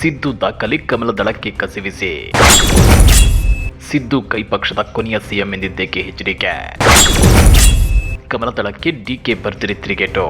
ಸಿದ್ದು ದಾಖಲೆ ಕಮಲ ದಳಕ್ಕೆ ಕಸಿವಿಸಿ. ಸಿದ್ದು ಕೈ ಪಕ್ಷದ ಕೊನೆಯ ಸಿಎಂ ಎಂದಿದ್ದೇಕೆ ಎಚ್ಚರಿಕೆ. ಕಮಲ ದಳಕ್ಕೆ ಡಿಕೆ ಭರ್ಜರಿ ತಿರುಗೇಟು.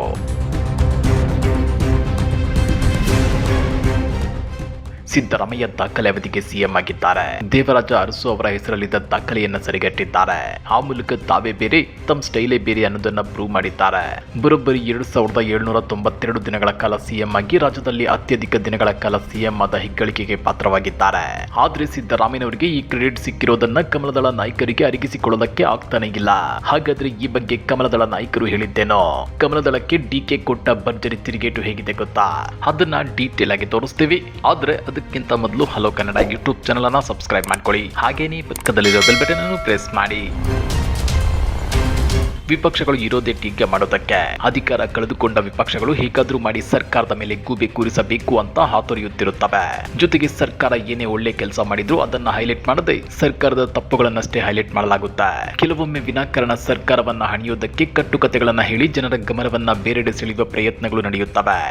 ಸಿದ್ದರಾಮಯ್ಯ ದಾಖಲೆ ಅವಧಿಗೆ ಸಿಎಂ ಆಗಿದ್ದಾರೆ. ದೇವರಾಜ ಅರಸು ಅವರ ಹೆಸರಲ್ಲಿದ್ದ ದಾಖಲೆಯನ್ನ ಸರಿಗಟ್ಟಿದ್ದಾರೆ. ಆ ಮೂಲಕ ತಾವೇ ಬೇರೆ, ತಮ್ಮ ಸ್ಟೈಲೇ ಬೇರೆ ಅನ್ನೋದನ್ನ ಪ್ರೂವ್ ಮಾಡಿದ್ದಾರೆ. ಬರೋಬ್ಬರಿ 2792 ದಿನಗಳ ಕಾಲ ಸಿಎಂ ಆಗಿ ರಾಜ್ಯದಲ್ಲಿ ಅತ್ಯಧಿಕ ದಿನಗಳ ಕಾಲ ಸಿಎಂ ಆದ ಹೆಗ್ಗಳಿಕೆಗೆ ಪಾತ್ರವಾಗಿದ್ದಾರೆ. ಆದ್ರೆ ಸಿದ್ದರಾಮಯ್ಯನವರಿಗೆ ಈ ಕ್ರೆಡಿಟ್ ಸಿಕ್ಕಿರೋದನ್ನ ಕಮಲದಳ ನಾಯಕರಿಗೆ ಅರಗಿಸಿಕೊಳ್ಳೋದಕ್ಕೆ ಆಗ್ತಾನೆ ಇಲ್ಲ. ಹಾಗಾದ್ರೆ ಈ ಬಗ್ಗೆ ಕಮಲದಳ ನಾಯಕರು ಹೇಳಿದ್ದೇನೋ? ಕಮಲದಳಕ್ಕೆ ಡಿಕೆ ಕೊಟ್ಟ ಭರ್ಜರಿ ತಿರುಗೇಟು ಹೇಗಿದೆ ಗೊತ್ತಾ? ಅದನ್ನ ಡೀಟೇಲ್ ಆಗಿ ತೋರಿಸ್ತೀವಿ. ಆದ್ರೆ ಅದಕ್ಕಿಂತ ಮೊದಲು ಹಲೋ ಕನ್ನಡ ಯೂಟ್ಯೂಬ್ ಚಾನಲ್ ಅನ್ನು ಸಬ್ಸ್ಕ್ರೈಬ್ ಮಾಡ್ಕೊಳ್ಳಿ. ಹಾಗೇನೇ ಪಕ್ಕದಲ್ಲಿರೋ ಬೆಲ್ ಬಟನ್ ಅನ್ನು ಪ್ರೆಸ್ ಮಾಡಿ. ವಿಪಕ್ಷಗಳು ಇರೋದೇ ಟೀಕೆ ಮಾಡೋದಕ್ಕೆ. ಅಧಿಕಾರ ಕಳೆದುಕೊಂಡ ವಿಪಕ್ಷಗಳು ಹೇಗಾದ್ರೂ ಮಾಡಿ ಸರ್ಕಾರದ ಮೇಲೆ ಗೂಬೆ ಕೂರಿಸಬೇಕು ಅಂತ ಹಾತೊರೆಯುತ್ತಿರುತ್ತವೆ. ಜೊತೆಗೆ ಸರ್ಕಾರ ಏನೇ ಒಳ್ಳೆ ಕೆಲಸ ಮಾಡಿದ್ರು ಅದನ್ನ ಹೈಲೈಟ್ ಮಾಡದೆ ಸರ್ಕಾರದ ತಪ್ಪುಗಳನ್ನಷ್ಟೇ ಹೈಲೈಟ್ ಮಾಡಲಾಗುತ್ತೆ. ಕೆಲವೊಮ್ಮೆ ವಿನಾಕಾರಣ ಸರ್ಕಾರವನ್ನ ಹಣಿಯೋದಕ್ಕೆ ಕಟ್ಟುಕತೆಗಳನ್ನ ಹೇಳಿ ಜನರ ಗಮನವನ್ನ ಬೇರೆಡೆ ಸೆಳೆಯುವ ಪ್ರಯತ್ನಗಳು ನಡೆಯುತ್ತವೆ.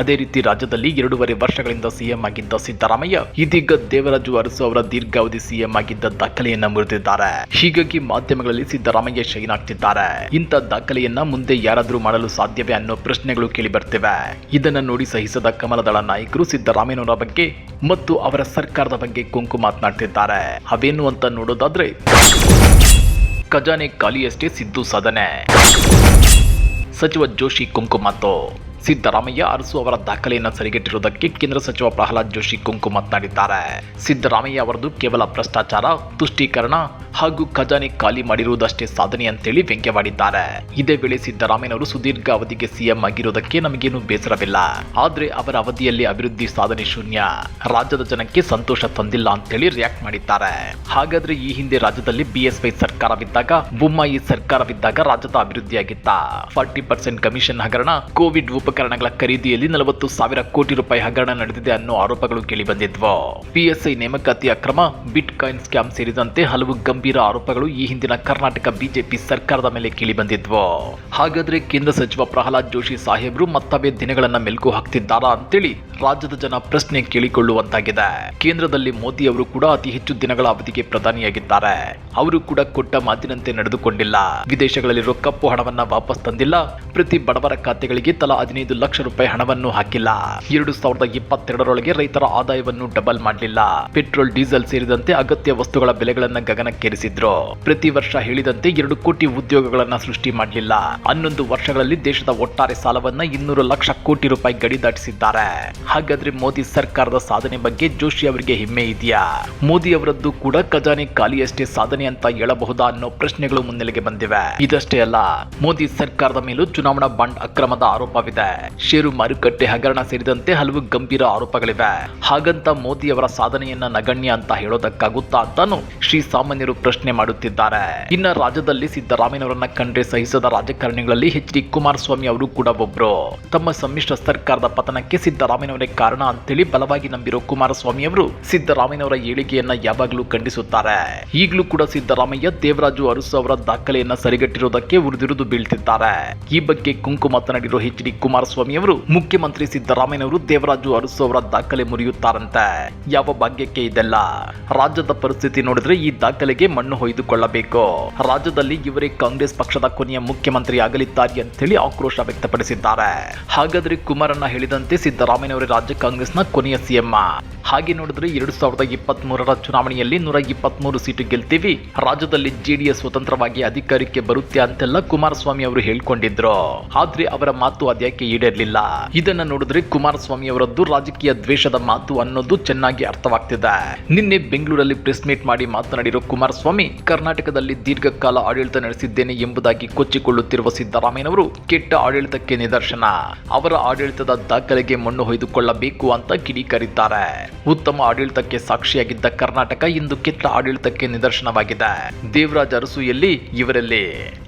ಅದೇ ರೀತಿ ರಾಜ್ಯದಲ್ಲಿ 2.5 ವರ್ಷಗಳಿಂದ ಸಿಎಂ ಆಗಿದ್ದ ಸಿದ್ದರಾಮಯ್ಯ ಇದೀಗ ದೇವರಾಜು ಅರಸು ಅವರ ದೀರ್ಘಾವಧಿ ಸಿಎಂ ಆಗಿದ್ದ ದಾಖಲೆಯನ್ನ ಮುರಿದಿದ್ದಾರೆ. ಹೀಗಾಗಿ ಮಾಧ್ಯಮಗಳಲ್ಲಿ ಸಿದ್ದರಾಮಯ್ಯ ಶೈನ್ ಆಗ್ತಿದ್ದಾರೆ. ಇಂಥ ದಾಖಲೆಯನ್ನ ಮುಂದೆ ಯಾರಾದ್ರೂ ಮಾಡಲು ಸಾಧ್ಯವೇ ಅನ್ನೋ ಪ್ರಶ್ನೆಗಳು ಕೇಳಿ ಬರ್ತಿವೆ. ಇದನ್ನ ನೋಡಿ ಸಹಿಸದ ಕಮಲದಳ ನಾಯಕರು ಸಿದ್ದರಾಮಯ್ಯನವರ ಬಗ್ಗೆ ಮತ್ತು ಅವರ ಸರ್ಕಾರದ ಬಗ್ಗೆ ಕೊಂಕು ಮಾತನಾಡ್ತಿದ್ದಾರೆ. ಅವೇನು ಅಂತ ನೋಡೋದಾದ್ರೆ, ಖಜಾನೆ ಖಾಲಿಯಷ್ಟೇ ಸಿದ್ದು ಸಾಧನೆ. ಸಚಿವ ಜೋಶಿ ಕೊಂಕು ಮಾತು. ಸಿದ್ದರಾಮಯ್ಯ ಅರಸು ಅವರ ದಾಖಲೆಯನ್ನು ಸರಿಗಟ್ಟಿರುವುದಕ್ಕೆ ಕೇಂದ್ರ ಸಚಿವ ಪ್ರಹ್ಲಾದ್ ಜೋಶಿ ಕೊಂಕು ಮಾತನಾಡಿದ್ದಾರೆ. ಸಿದ್ದರಾಮಯ್ಯ ಅವರದು ಕೇವಲ ಭ್ರಷ್ಟಾಚಾರ, ತುಷ್ಟೀಕರಣ ಹಾಗೂ ಖಜಾನೆ ಖಾಲಿ ಮಾಡಿರುವುದಷ್ಟೇ ಸಾಧನೆ ಅಂತೇಳಿ ವ್ಯಂಗ್ಯವಾಡಿದ್ದಾರೆ. ಇದೇ ವೇಳೆ ಸಿದ್ದರಾಮಯ್ಯನವರು ಸುದೀರ್ಘ ಅವಧಿಗೆ ಸಿಎಂ ಆಗಿರುವುದಕ್ಕೆ ನಮಗೇನು ಬೇಸರವಿಲ್ಲ, ಆದ್ರೆ ಅವರ ಅವಧಿಯಲ್ಲಿ ಅಭಿವೃದ್ಧಿ ಸಾಧನೆ ಶೂನ್ಯ, ರಾಜ್ಯದ ಜನಕ್ಕೆ ಸಂತೋಷ ತಂದಿಲ್ಲ ಅಂತೇಳಿ ರಿಯಾಕ್ಟ್ ಮಾಡಿದ್ದಾರೆ. ಹಾಗಾದ್ರೆ ಈ ಹಿಂದೆ ರಾಜ್ಯದಲ್ಲಿ ಬಿಎಸ್ವೈ ಸರ್ಕಾರವಿದ್ದಾಗ, ಬೊಮ್ಮಾಯಿ ಸರ್ಕಾರವಿದ್ದಾಗ ರಾಜ್ಯದ ಅಭಿವೃದ್ಧಿಯಾಗಿತ್ತ? 40% ಕಮಿಷನ್ ಹಗರಣ, ಕೋವಿಡ್ ಉಪಕರಣಗಳ ಖರೀದಿಯಲ್ಲಿ 40,000 ಕೋಟಿ ರೂಪಾಯಿ ಹಗರಣ ನಡೆದಿದೆ ಅನ್ನೋ ಆರೋಪಗಳು ಕೇಳಿ ಬಂದಿದ್ವು. ಪಿಎಸ್ಐ ನೇಮಕಾತಿ ಅಕ್ರಮ, ಬಿಟ್ ಕಾಯಿನ್ ಸ್ಕ್ಯಾಮ್ ಸೇರಿದಂತೆ ಹಲವು ಗಂಭೀರ ಆರೋಪಗಳು ಈ ಹಿಂದಿನ ಕರ್ನಾಟಕ ಬಿಜೆಪಿ ಸರ್ಕಾರದ ಮೇಲೆ ಕೇಳಿ ಬಂದಿದ್ವು. ಹಾಗಾದ್ರೆ ಕೇಂದ್ರ ಸಚಿವ ಪ್ರಹ್ಲಾದ್ ಜೋಶಿ ಸಾಹೇಬ್ರು ಮತ್ತವೇ ದಿನಗಳನ್ನ ಮೆಲುಕು ಹಾಕ್ತಿದ್ದಾರಾ ಅಂತೇಳಿ ರಾಜ್ಯದ ಜನ ಪ್ರಶ್ನೆ ಕೇಳಿಕೊಳ್ಳುವಂತಾಗಿದೆ. ಕೇಂದ್ರದಲ್ಲಿ ಮೋದಿ ಅವರು ಕೂಡ ಅತಿ ಹೆಚ್ಚು ದಿನಗಳ ಅವಧಿಗೆ ಪ್ರಧಾನಿಯಾಗಿದ್ದಾರೆ. ಅವರು ಕೂಡ ಕೊಟ್ಟ ಮಾತಿನಂತೆ ನಡೆದುಕೊಂಡಿಲ್ಲ. ವಿದೇಶಗಳಲ್ಲಿರೋ ಕಪ್ಪು ಹಣವನ್ನ ವಾಪಸ್ ತಂದಿಲ್ಲ. ಪ್ರತಿ ಬಡವರ ಖಾತೆಗಳಿಗೆ ತಲಾ 15 ಲಕ್ಷ ರೂಪಾಯಿ ಹಣವನ್ನು ಹಾಕಿಲ್ಲ. 2022ರೊಳಗೆ ರೈತರ ಆದಾಯವನ್ನು ಡಬಲ್ ಮಾಡಲಿಲ್ಲ. ಪೆಟ್ರೋಲ್, ಡೀಸೆಲ್ ಸೇರಿದಂತೆ ಅಗತ್ಯ ವಸ್ತುಗಳ ಬೆಲೆಗಳನ್ನ ಗಗನಕ್ಕೇರಿಸಿದ್ರು. ಪ್ರತಿ ವರ್ಷ ಹೇಳಿದಂತೆ 2 ಕೋಟಿ ಉದ್ಯೋಗಗಳನ್ನ ಸೃಷ್ಟಿ ಮಾಡಲಿಲ್ಲ. 11 ವರ್ಷಗಳಲ್ಲಿ ದೇಶದ ಒಟ್ಟಾರೆ ಸಾಲವನ್ನ 200 ಲಕ್ಷ ಕೋಟಿ ರೂಪಾಯಿ ಗಡಿ ದಾಟಿಸಿದ್ದಾರೆ. ಹಾಗಾದ್ರೆ ಮೋದಿ ಸರ್ಕಾರದ ಸಾಧನೆ ಬಗ್ಗೆ ಜೋಶಿ ಅವರಿಗೆ ಹೆಮ್ಮೆ ಇದೆಯಾ? ಮೋದಿ ಅವರದ್ದು ಕೂಡ ಖಜಾನೆ ಖಾಲಿಯಷ್ಟೇ ಸಾಧನೆ ಅಂತ ಹೇಳಬಹುದಾ ಅನ್ನೋ ಪ್ರಶ್ನೆಗಳು ಮುನ್ನೆಲೆಗೆ ಬಂದಿವೆ. ಇದಷ್ಟೇ ಅಲ್ಲ, ಮೋದಿ ಸರ್ಕಾರದ ಮೇಲೂ ಚುನಾವಣಾ ಬಾಂಡ್ ಅಕ್ರಮದ ಆರೋಪವಿದೆ. ಷೇರು ಮಾರುಕಟ್ಟೆ ಹಗರಣ ಸೇರಿದಂತೆ ಹಲವು ಗಂಭೀರ ಆರೋಪಗಳಿವೆ. ಹಾಗಂತ ಮೋದಿ ಅವರ ಸಾಧನೆಯನ್ನ ನಗಣ್ಯ ಅಂತ ಹೇಳೋದಕ್ಕಾಗುತ್ತಾ ಅಂತಾನು ಶ್ರೀಸಾಮಾನ್ಯರು ಪ್ರಶ್ನೆ ಮಾಡುತ್ತಿದ್ದಾರೆ. ಇನ್ನ ರಾಜ್ಯದಲ್ಲಿ ಸಿದ್ದರಾಮಯ್ಯನವರನ್ನ ಕಂಡ್ರೆ ಸಹಿಸದ ರಾಜಕಾರಣಿಗಳಲ್ಲಿ ಎಚ್ ಡಿ ಕುಮಾರಸ್ವಾಮಿ ಅವರು ಕೂಡ ಒಬ್ರು. ತಮ್ಮ ಸಮ್ಮಿಶ್ರ ಸರ್ಕಾರದ ಪತನಕ್ಕೆ ಸಿದ್ದರಾಮಯ್ಯನವರೇ ಕಾರಣ ಅಂತೇಳಿ ಬಲವಾಗಿ ನಂಬಿರೋ ಕುಮಾರಸ್ವಾಮಿ ಅವರು ಸಿದ್ದರಾಮಯ್ಯನವರ ಏಳಿಗೆಯನ್ನ ಯಾವಾಗಲೂ ಖಂಡಿಸುತ್ತಾರೆ. ಈಗಲೂ ಕೂಡ ಸಿದ್ದರಾಮಯ್ಯ ದೇವರಾಜು ಅರಸು ಅವರ ದಾಖಲೆಯನ್ನ ಸರಿಗಟ್ಟಿರೋದಕ್ಕೆ ಉರಿದಿರುವುದು ಬೀಳ್ತಿದ್ದಾರೆ. ಈ ಬಗ್ಗೆ ಕೊಂಕು ಮಾತನಾಡಿರೋ ಎಚ್ ಡಿ ಕುಮಾರಸ್ವಾಮಿ ಅವರು, ಮುಖ್ಯಮಂತ್ರಿ ಸಿದ್ದರಾಮಯ್ಯನವರು ದೇವರಾಜು ಅರಸು ಅವರ ದಾಖಲೆ ಮುರಿಯುತ್ತಾರಂತೆ. ಯಾವ ಭಾಗ್ಯಕ್ಕೆ ಇದೆಲ್ಲ? ರಾಜ್ಯದ ಪರಿಸ್ಥಿತಿ ನೋಡಿದ್ರೆ ಈ ದಾಖಲೆಗೆ ಮಣ್ಣು ಹೊಯ್ದುಕೊಳ್ಳಬೇಕು. ರಾಜ್ಯದಲ್ಲಿ ಇವರೇ ಕಾಂಗ್ರೆಸ್ ಪಕ್ಷದ ಕೊನೆಯ ಮುಖ್ಯಮಂತ್ರಿ ಆಗಲಿದ್ದಾರೆ ಅಂತೇಳಿ ಆಕ್ರೋಶ ವ್ಯಕ್ತಪಡಿಸಿದ್ದಾರೆ. ಹಾಗಾದ್ರೆ ಕುಮಾರಣ್ಣ ಹೇಳಿದಂತೆ ಸಿದ್ದರಾಮಯ್ಯನವರೇ ರಾಜ್ಯ ಕಾಂಗ್ರೆಸ್ನ ಕೊನೆಯ ಸಿಎಂ. ಹಾಗೆ ನೋಡಿದ್ರೆ 2023ರ ಚುನಾವಣೆಯಲ್ಲಿ 123 ಸೀಟು ಗೆಲ್ತೀವಿ, ರಾಜ್ಯದಲ್ಲಿ ಜೆಡಿಎಸ್ ಸ್ವತಂತ್ರವಾಗಿ ಅಧಿಕಾರಕ್ಕೆ ಬರುತ್ತೆ ಅಂತೆಲ್ಲ ಕುಮಾರಸ್ವಾಮಿ ಅವರು ಹೇಳ್ಕೊಂಡಿದ್ರು. ಆದ್ರೆ ಅವರ ಮಾತು ಅದ್ಯಾಕೆ ಈಡೇರಲಿಲ್ಲ? ಇದನ್ನ ನೋಡಿದ್ರೆ ಕುಮಾರಸ್ವಾಮಿ ಅವರದ್ದು ರಾಜಕೀಯ ದ್ವೇಷದ ಮಾತು ಅನ್ನೋದು ಚೆನ್ನಾಗಿ ಅರ್ಥವಾಗ್ತಿದೆ. ನಿನ್ನೆ ಬೆಂಗಳೂರಲ್ಲಿ ಪ್ರೆಸ್ ಮೀಟ್ ಮಾಡಿ ಮಾತನಾಡಿರೋ ಕುಮಾರಸ್ವಾಮಿ, ಕರ್ನಾಟಕದಲ್ಲಿ ದೀರ್ಘಕಾಲ ಆಡಳಿತ ನಡೆಸಿದ್ದೇನೆ ಎಂಬುದಾಗಿ ಕೊಚ್ಚಿಕೊಳ್ಳುತ್ತಿರುವ ಸಿದ್ದರಾಮಯ್ಯನವರು ಕೆಟ್ಟ ಆಡಳಿತಕ್ಕೆ ನಿದರ್ಶನ. ಅವರ ಆಡಳಿತದ ದಾಖಲೆಗೆ ಮಣ್ಣು ಹೊಯ್ದುಕೊಳ್ಳಬೇಕು ಅಂತ ಕಿಡಿಕಾರಿದ್ದಾರೆ. ಉತ್ತಮ ಆಡಳಿತಕ್ಕೆ ಸಾಕ್ಷಿಯಾಗಿದ್ದ ಕರ್ನಾಟಕ ಇಂದು ಕೆಟ್ಟ ಆಡಳಿತಕ್ಕೆ ನಿದರ್ಶನವಾಗಿದೆ. ದೇವರಾಜ್ ಅರಸು ಎಲ್ಲಿ, ಇವರಲ್ಲಿ.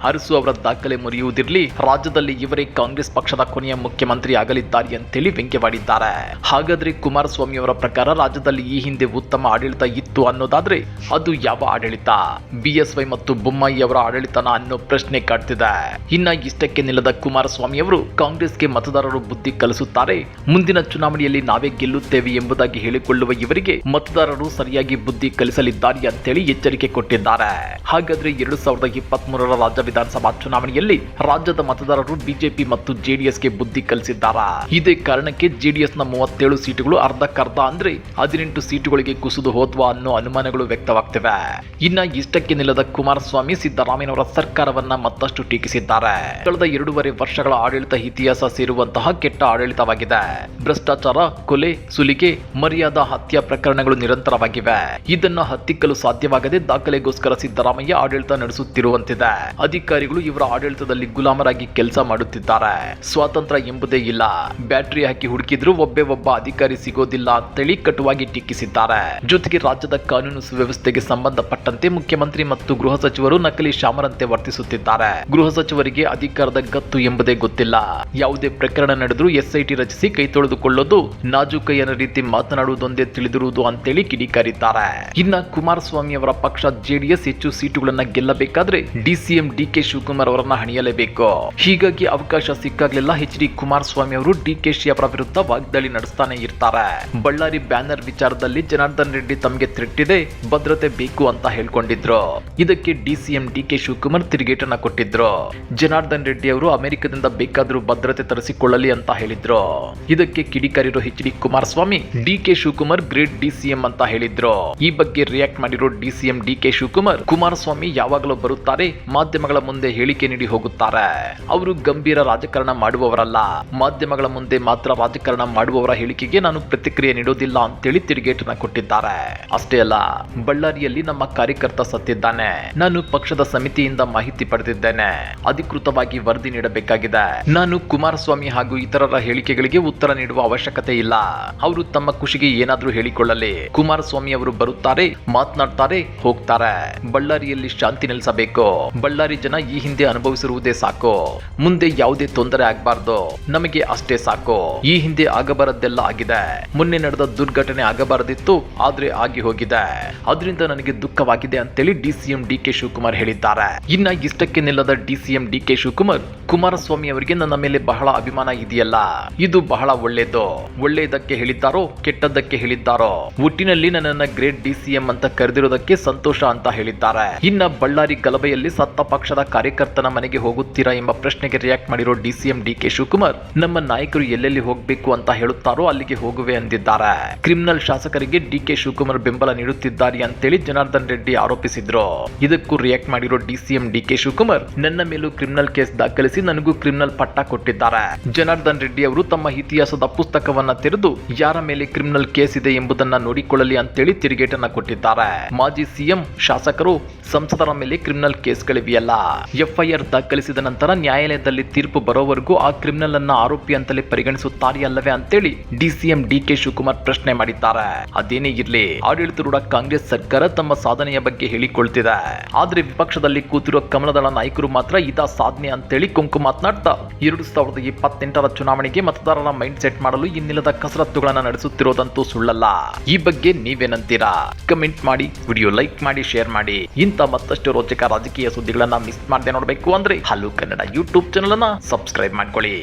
ಅರಸು ಅವರ ದಾಖಲೆ ಮುರಿಯುವುದಿರಲಿ, ರಾಜ್ಯದಲ್ಲಿ ಇವರೇ ಕಾಂಗ್ರೆಸ್ ಪಕ್ಷದ ಕೊನೆಯ ಮುಖ್ಯಮಂತ್ರಿ ಆಗಲಿದ್ದಾರೆ ಅಂತೇಳಿ ವ್ಯಂಗ್ಯವಾಡಿದ್ದಾರೆ. ಹಾಗಾದ್ರೆ ಕುಮಾರಸ್ವಾಮಿ ಅವರ ಪ್ರಕಾರ ರಾಜ್ಯದಲ್ಲಿ ಈ ಹಿಂದೆ ಉತ್ತಮ ಆಡಳಿತ ಇತ್ತು ಅನ್ನೋದಾದ್ರೆ ಅದು ಯಾವ ಆಡಳಿತ? ಬಿಎಸ್ವೈ ಮತ್ತು ಬೊಮ್ಮಾಯಿ ಅವರ ಆಡಳಿತನ ಅನ್ನೋ ಪ್ರಶ್ನೆ ಕಾಡ್ತಿದೆ. ಇನ್ನ ಇಷ್ಟಕ್ಕೆ ನಿಲ್ಲದ ಕುಮಾರಸ್ವಾಮಿ ಅವರು ಕಾಂಗ್ರೆಸ್ಗೆ ಮತದಾರರು ಬುದ್ಧಿ ಕಲಿಸುತ್ತಾರೆ, ಮುಂದಿನ ಚುನಾವಣೆಯಲ್ಲಿ ನಾವೇ ಗೆಲ್ಲುತ್ತೇವೆ ಎಂಬುದಾಗಿ ಹೇಳಿ ಹೇಳಿಕೊಳ್ಳುವ ಇವರಿಗೆ ಮತದಾರರು ಸರಿಯಾಗಿ ಬುದ್ಧಿ ಕಲಿಸಲಿದ್ದಾರೆ ಅಂತೇಳಿ ಎಚ್ಚರಿಕೆ ಕೊಟ್ಟಿದ್ದಾರೆ. ಹಾಗಾದ್ರೆ 2023ರ ರಾಜ್ಯ ವಿಧಾನಸಭಾ ಚುನಾವಣೆಯಲ್ಲಿ ರಾಜ್ಯದ ಮತದಾರರು ಬಿಜೆಪಿ ಮತ್ತು ಜೆಡಿಎಸ್ಗೆ ಬುದ್ಧಿ ಕಲಿಸಿದ್ದಾರಾ? ಇದೇ ಕಾರಣಕ್ಕೆ ಜೆಡಿಎಸ್ನ 37 ಸೀಟುಗಳು ಅರ್ಧಕ್ಕರ್ಧ ಅಂದ್ರೆ 18 ಸೀಟುಗಳಿಗೆ ಕುಸಿದು ಹೋದ್ವಾ ಅನ್ನೋ ಅನುಮಾನಗಳು ವ್ಯಕ್ತವಾಗ್ತಿವೆ. ಇನ್ನ ಇಷ್ಟಕ್ಕೆ ನಿಲ್ಲದ ಕುಮಾರಸ್ವಾಮಿ ಸಿದ್ದರಾಮಯ್ಯನವರ ಸರ್ಕಾರವನ್ನ ಮತ್ತಷ್ಟು ಟೀಕಿಸಿದ್ದಾರೆ. ಕಳೆದ 2.5 ವರ್ಷಗಳ ಆಡಳಿತ ಇತಿಹಾಸ ಸೇರುವಂತಹ ಕೆಟ್ಟ ಆಡಳಿತವಾಗಿದೆ. ಭ್ರಷ್ಟಾಚಾರ, ಕೊಲೆ, ಸುಲಿಗೆ, ಮರ್ಯಾದಾ ಹತ್ಯೆ ಪ್ರಕರಣಗಳು ನಿರಂತರವಾಗಿವೆ. ಇದನ್ನ ಹತ್ತಿಕ್ಕಲು ಸಾಧ್ಯವಾಗದೆ ದಾಖಲೆಗೋಸ್ಕರ ಸಿದ್ದರಾಮಯ್ಯ ಆಡಳಿತ ನಡೆಸುತ್ತಿರುವಂತಿದೆ. ಅಧಿಕಾರಿಗಳು ಇವರ ಆಡಳಿತದಲ್ಲಿ ಗುಲಾಮರಾಗಿ ಕೆಲಸ ಮಾಡುತ್ತಿದ್ದಾರೆ. ಸ್ವಾತಂತ್ರ್ಯ ಎಂಬುದೇ ಇಲ್ಲ. ಬ್ಯಾಟರಿ ಹಾಕಿ ಹುಡುಕಿದ್ರು ಒಬ್ಬ ಅಧಿಕಾರಿ ಸಿಗೋದಿಲ್ಲ ಅಂತೇಳಿ ಕಟುವಾಗಿ ಟೀಕಿಸಿದ್ದಾರೆ. ಜೊತೆಗೆ ರಾಜ್ಯದ ಕಾನೂನು ಸುವ್ಯವಸ್ಥೆಗೆ ಸಂಬಂಧಪಟ್ಟಂತೆ ಮುಖ್ಯಮಂತ್ರಿ ಮತ್ತು ಗೃಹ ಸಚಿವರು ನಕಲಿ ಶಾಮರಂತೆ ವರ್ತಿಸುತ್ತಿದ್ದಾರೆ. ಗೃಹ ಸಚಿವರಿಗೆ ಅಧಿಕಾರದ ಗತ್ತು ಎಂಬುದೇ ಗೊತ್ತಿಲ್ಲ. ಯಾವುದೇ ಪ್ರಕರಣ ನಡೆದರೂ SIT ರಚಿಸಿ ಕೈ ತೊಳೆದುಕೊಳ್ಳೋದು, ನಾಜೂಕಯ್ಯನ ರೀತಿ ಮಾತನಾಡುವುದೊಂದೇ ತಿಳಿದಿರುವುದು ಅಂತೇಳಿ ಕಿಡಿಕಾರಿದ್ದಾರೆ. ಇನ್ನ ಕುಮಾರಸ್ವಾಮಿ ಅವರ ಪಕ್ಷ JDS ಹೆಚ್ಚು ಸೀಟುಗಳನ್ನ ಗೆಲ್ಲಬೇಕಾದ್ರೆ DCM DK ಶಿವಕುಮಾರ್ ಅವರನ್ನ ಹಣಿಯಲೇಬೇಕು. ಹೀಗಾಗಿ ಅವಕಾಶ ಸಿಕ್ಕಾಗಲೆಲ್ಲ HD ಕುಮಾರಸ್ವಾಮಿ ಅವರು DKಶಿ ಅವರ ವಿರುದ್ಧ ವಾಗ್ದಾಳಿ ನಡೆಸ್ತಾನೆ ಇರ್ತಾರೆ. ಬಳ್ಳಾರಿ ಬ್ಯಾನರ್ ವಿಚಾರದಲ್ಲಿ ಜನಾರ್ದನ್ ರೆಡ್ಡಿ ತಮಗೆ ಥ್ರೆಟ್ ಇದೆ, ಭದ್ರತೆ ಬೇಕು ಅಂತ ಹೇಳ್ಕೊಂಡಿದ್ರು. ಇದಕ್ಕೆ DCM DK ಶಿವಕುಮಾರ್ ತಿರುಗೇಟನ್ನ ಕೊಟ್ಟಿದ್ರು. ಜನಾರ್ದನ್ ರೆಡ್ಡಿ ಅವರು ಅಮೆರಿಕದಿಂದ ಬೇಕಾದರೂ ಭದ್ರತೆ ತರಿಸಿಕೊಳ್ಳಲಿ ಅಂತ ಹೇಳಿದ್ರು. ಇದಕ್ಕೆ ಕಿಡಿಕಾರಿರೋ HD Kumaraswamy DK Shivakumar great DCM ಅಂತ ಹೇಳಿದ್ರು. ಈ ಬಗ್ಗೆ ರಿಯಾಕ್ಟ್ ಮಾಡಿರೋ DCM DK ಶಿವಕುಮಾರ್, ಕುಮಾರಸ್ವಾಮಿ ಯಾವಾಗಲೂ ಬರುತ್ತಾರೆ, ಮಾಧ್ಯಮಗಳ ಮುಂದೆ ಹೇಳಿಕೆ ನೀಡಿ ಹೋಗುತ್ತಾರೆ. ಅವರು ಗಂಭೀರ ರಾಜಕಾರಣ ಮಾಡುವವರಲ್ಲ. ಮಾಧ್ಯಮಗಳ ಮುಂದೆ ಮಾತ್ರ ರಾಜಕಾರಣ ಮಾಡುವವರ ಹೇಳಿಕೆಗೆ ನಾನು ಪ್ರತಿಕ್ರಿಯೆ ನೀಡೋದಿಲ್ಲ ಅಂತೇಳಿ ತಿರುಗೇಟನ್ನ ಕೊಟ್ಟಿದ್ದಾರೆ. ಅಷ್ಟೇ ಅಲ್ಲ, ಬಳ್ಳಾರಿಯಲ್ಲಿ ನಮ್ಮ ಕಾರ್ಯಕರ್ತ ಸತ್ತಿದ್ದಾನೆ, ನಾನು ಪಕ್ಷದ ಸಮಿತಿಯಿಂದ ಮಾಹಿತಿ ಪಡೆದಿದ್ದೇನೆ, ಅಧಿಕೃತವಾಗಿ ವರದಿ ನೀಡಬೇಕಾಗಿದೆ. ನಾನು ಕುಮಾರಸ್ವಾಮಿ ಹಾಗೂ ಇತರರ ಹೇಳಿಕೆಗಳಿಗೆ ಉತ್ತರ ನೀಡುವ ಅವಶ್ಯಕತೆ ಇಲ್ಲ. ಅವರು ತಮ್ಮ ಖುಷಿಗೆ ಏನಾದ್ರೂ ಹೇಳಿಕೊಳ್ಳಲಿ. ಕುಮಾರಸ್ವಾಮಿ ಅವರು ಬರುತ್ತಾರೆ, ಮಾತನಾಡ್ತಾರೆ, ಹೋಗ್ತಾರೆ. ಬಳ್ಳಾರಿಯಲ್ಲಿ ಶಾಂತಿ ನೆಲೆಸಬೇಕು. ಬಳ್ಳಾರಿ ಜನ ಈ ಹಿಂದೆ ಅನುಭವಿಸಿರುವುದೇ ಸಾಕು. ಮುಂದೆ ಯಾವುದೇ ತೊಂದರೆ ಆಗಬಾರ್ದು. ನಮಗೆ ಅಷ್ಟೇ ಸಾಕು. ಈ ಹಿಂದೆ ಆಗಬಾರದ್ದೆಲ್ಲ ಆಗಿದೆ. ಮೊನ್ನೆ ನಡೆದ ದುರ್ಘಟನೆ ಆಗಬಾರದಿತ್ತು, ಆದ್ರೆ ಆಗಿ ಹೋಗಿದೆ. ಅದರಿಂದ ನನಗೆ ದುಃಖವಾಗಿದೆ ಅಂತೇಳಿ DCM DK ಶಿವಕುಮಾರ್ ಹೇಳಿದ್ದಾರೆ. ಇನ್ನ ಇಷ್ಟಕ್ಕೆ ನಿಲ್ಲದ DCM DK ಶಿವಕುಮಾರ್, ಕುಮಾರಸ್ವಾಮಿ ಅವರಿಗೆ ನನ್ನ ಮೇಲೆ ಬಹಳ ಅಭಿಮಾನ ಇದೆಯಲ್ಲ, ಇದು ಬಹಳ ಒಳ್ಳೆಯದು. ಒಳ್ಳೆಯದಕ್ಕೆ ಹೇಳಿದ್ದಾರೋ ಕೆಟ್ಟದ್ದಕ್ಕೆ ಹೇಳಿದ್ದಾರೋ, ಒಟ್ಟಿನಲ್ಲಿ ನನ್ನನ್ನ ಗ್ರೇಟ್ DCM ಅಂತ ಕರೆದಿರೋದಕ್ಕೆ ಸಂತೋಷ ಅಂತ ಹೇಳಿದ್ದಾರೆ. ಇನ್ನ ಬಳ್ಳಾರಿ ಗಲಭೆಯಲ್ಲಿ ಸತ್ತ ಪಕ್ಷದ ಕಾರ್ಯಕರ್ತನ ಮನೆಗೆ ಹೋಗುತ್ತೀರಾ ಎಂಬ ಪ್ರಶ್ನೆಗೆ ರಿಯಾಕ್ಟ್ ಮಾಡಿರೋ DCM DK ಶಿವಕುಮಾರ್, ನಮ್ಮ ನಾಯಕರು ಎಲ್ಲೆಲ್ಲಿ ಹೋಗಬೇಕು ಅಂತ ಹೇಳುತ್ತಾರೋ ಅಲ್ಲಿಗೆ ಹೋಗುವೆ ಅಂದಿದ್ದಾರೆ. ಕ್ರಿಮಿನಲ್ ಶಾಸಕರಿಗೆ DK ಶಿವಕುಮಾರ್ ಬೆಂಬಲ ನೀಡುತ್ತಿದ್ದಾರೆ ಅಂತೇಳಿ ಜನಾರ್ದನ್ ರೆಡ್ಡಿ ಆರೋಪಿಸಿದ್ರು. ಇದಕ್ಕೂ ರಿಯಾಕ್ಟ್ ಮಾಡಿರೋ DCM DK ಶಿವಕುಮಾರ್, ನನ್ನ ಮೇಲೂ ಕ್ರಿಮಿನಲ್ ಕೇಸ್ ದಾಖಲಿಸಿ ನನಗೂ ಕ್ರಿಮಿನಲ್ ಪಟ್ಟ ಕೊಟ್ಟಿದ್ದಾರೆ. ಜನಾರ್ದನ್ ರೆಡ್ಡಿ ಅವರು ತಮ್ಮ ಇತಿಹಾಸದ ಪುಸ್ತಕವನ್ನ ತೆರೆದು ಯಾರ ಮೇಲೆ ಕ್ರಿಮಿನಲ್ ಕೇಸ್ ಇದೆ ಎಂಬುದನ್ನ ನೋಡಿಕೊಳ್ಳಲಿ ಅಂತೇಳಿ ತಿರುಗೇಟನ್ನ ಕೊಟ್ಟಿದ್ದಾರೆ. ಮಾಜಿ CM, ಶಾಸಕರು, ಸಂಸದರ ಮೇಲೆ ಕ್ರಿಮಿನಲ್ ಕೇಸ್ಗಳಿವೆಯಲ್ಲ, FIR ದಾಖಲಿಸಿದ ನಂತರ ನ್ಯಾಯಾಲಯದಲ್ಲಿ ತೀರ್ಪು ಬರೋವರೆಗೂ ಆ ಕ್ರಿಮಿನಲ್ ಅನ್ನ ಆರೋಪಿ ಅಂತಲೇ ಪರಿಗಣಿಸುತ್ತಾರೆ ಅಲ್ಲವೇ ಅಂತೇಳಿ DCM DK ಶಿವಕುಮಾರ್ ಪ್ರಶ್ನೆ ಮಾಡಿದ್ದಾರೆ. ಅದೇನೇ ಇರ್ಲಿ, ಆಡಳಿತಾರೂಢ ಕಾಂಗ್ರೆಸ್ ಸರ್ಕಾರ ತಮ್ಮ ಸಾಧನೆಯ ಬಗ್ಗೆ ಹೇಳಿಕೊಳ್ತಿದೆ. ಆದ್ರೆ ವಿಪಕ್ಷದಲ್ಲಿ ಕೂತಿರೋ ಕಮಲದಳ ನಾಯಕರು ಮಾತ್ರ ಇದ ಸಾಧನೆ ಅಂತೇಳಿ ಕೊಂಕು ಮಾತನಾಡ್ತಾ 2028ರ ಚುನಾವಣೆಗೆ ಮತದಾರರ ಮೈಂಡ್ ಸೆಟ್ ಮಾಡಲು ಇನ್ನಿಲ್ಲದ ಕಸರತ್ತುಗಳನ್ನ ನಡೆಸುತ್ತಿರೋದಂತೂ ಸುಳ್ಳಲ್ಲ. ಈ ಬಗ್ಗೆ ನೀವೇನಂತೀರಾ? ಕಮೆಂಟ್ ಮಾಡಿ, ವಿಡಿಯೋ ಲೈಕ್ ಮಾಡಿ, ಶೇರ್ ಮಾಡಿ. ಇಂಥ ಮತ್ತಷ್ಟು ರೋಚಕ ರಾಜಕೀಯ ಸುದ್ದಿಗಳನ್ನ ಮಿಸ್ ಮಾಡದೆ ನೋಡಬೇಕು ಅಂದ್ರೆ ಹಲೋ ಕನ್ನಡ ಯೂಟ್ಯೂಬ್ ಚಾನಲ್ ಅನ್ನ ಸಬ್ಸ್ಕ್ರೈಬ್ ಮಾಡ್ಕೊಳ್ಳಿ.